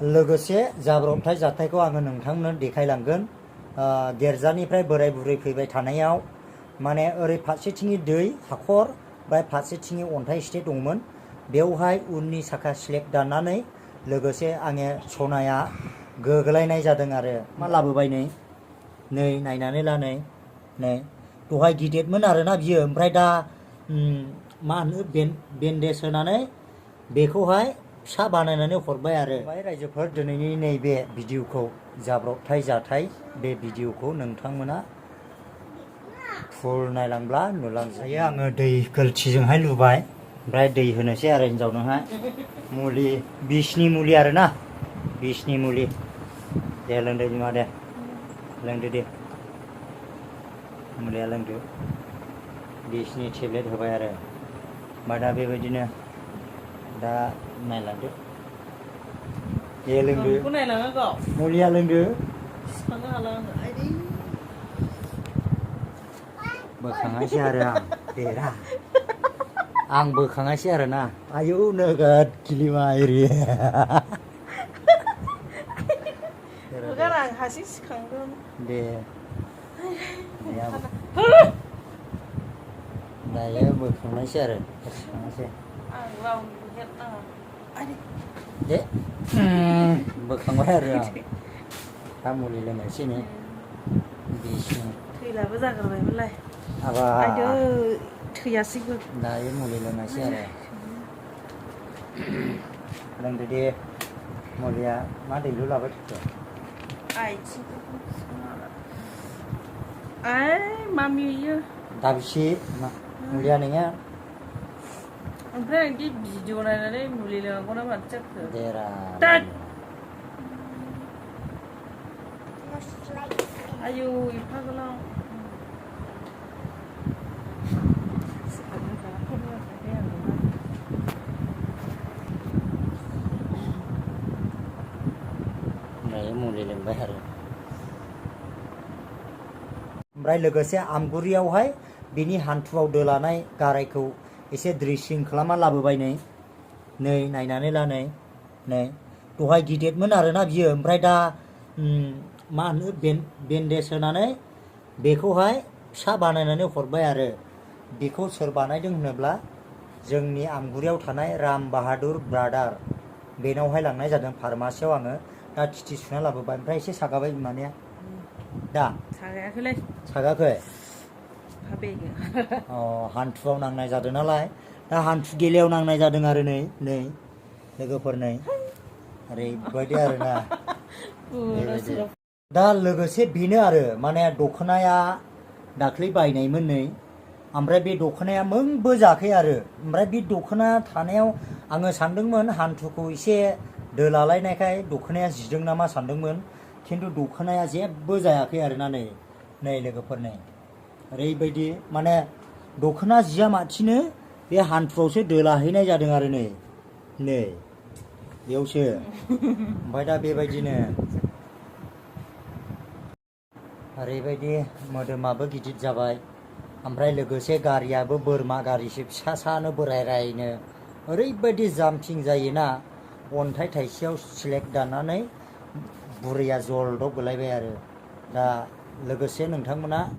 लोगोसे जाब्रबथाय जाथायखौ आङो नोंथांमोननो देखायलांगोन। गेरजानिफ्राय बोराय बुरै फैबाय थानायाव माने ओरै फारसेथिंनि दै हाखर ओमफ्राय फारसेथिंनि अन्थाइ एसे दंमोन। बेवहाय उननि साखा स्लेक दाननानै लोगोसे आङो सनाया गोग्लैनाय जादों आरो मा लाबोबाय नै नायनानै ला नै दहाय गिदिरमोन आरोना बियो, ओमफ्राय दा मा होनो बेन्डेज होनानै बेखौहाय फिसा बानायनानै हरबाय आरो। रायजोफोर दिनैनि नैबे भिडिअखौ जाब्रबथाय जाथाय बे भिडिअखौ नोंथांमोना फुल नायलांब्ला नुलांजायो। आङो दै गोलथिजोंहाय लुबाय, ओमफ्राय दै होनोसै आरो हिन्जावनोहाय मुलि बिसनि मुलि आरोना, बिसनि मुलि। दे लोंदो बिमा दे, लोंदो दे मुलिया लोंदो। बिसनि टेब्लेट होबाय आरो ओमफ्राय दा बेबायदिनो दा नायलांदो दे लोंदो मुलिया लोंदो। बोखाङासै आरो आं बोखाङासै आरो ना। आयौ नोगोद किलिमा एरि आं हारसिं सिखांगोन दे दायो बोखांनायसै आरो बोखाङासै दे बोखांबाय आरो आं दा मुलि लोंनोसै नै बिसनि थैलाबो जाग्रोबायमोनलाय हाबा आयदै थैयासैबो। दायो मुलि लोंनोसै आरो लोंदो दे मुलिया मा दैलु लाबाय थाखो मामियो दाबसे मुलिया नोङो ओमफ्राय आंदि भिडिअ नायनानै मुलि लोंनांगौ ना माथो जाखो देरा आयौ एफा गोलाव दायो मुलि लोंबाय आरो ओमफ्राय लोगोसे आमगुरियावहाय बिनि हान्थुआव दोलानाय गारायखौ एसे ड्रेसिं खालामना लाबोबाय नै नायनानै ला नै दहाय गिदिरमोन आरोना बियो, ओमफ्राय दा मा होनो बेन्डेज होनानै बेखौहाय फिसा बानायनानै हरबाय आरो। बेखौ सोर बानायदों होनोब्ला जोंनि आमगुरियाव थानाय राम बाहादुर ब्रादार बेनावहाय लांनाय जादों फार्मासियाव। आङो दा थिथि सुना लाबोबाय, ओमफ्राय एसे सागाबाय बिमानिया दा सागायाखैलै सागाखै हान्थुआव नांनाय जादों नालाय दा हान्थु गेलायाव नांनाय जादों आरो नै लोगोफोर नै ओरैबायदि आरोना बेबायदि। दा लोगोसे बेनो आरो माने दख'नाया दाख्लै बायनायमोन नै, ओमफ्राय बे दख'नाया मोंबो जायाखै आरो। ओमफ्राय बे दख'ना थानायाव आङो सानदोंमोन हान्थुखौ एसे दोलालायनायखाय दख'नाया जिदों नामा सानदोंमोन, खिन्थु दख'नाया जेबो जायाखै आरोना नै लोगोफोर नै ओरैबायदि माने दख'ना जिया माथिनो बे हान्थुआवसो दोलाहैनाय जादों आरो नै बेयावसो। ओमफ्राय दा बेबायदिनो ओरैबायदि मोदोमाबो गिदिर जाबाय, ओमफ्राय लोगोसे गारियाबो बोरमा गारिसो फिसासानो बोरायनो ओरैबायदि जाम्पिं जायोना, अन्थाइ थाइसेयाव स्लेक दाननानै बुरैया जलदब गोलैबाय आरो। दा लोगोसे नोंथांमोना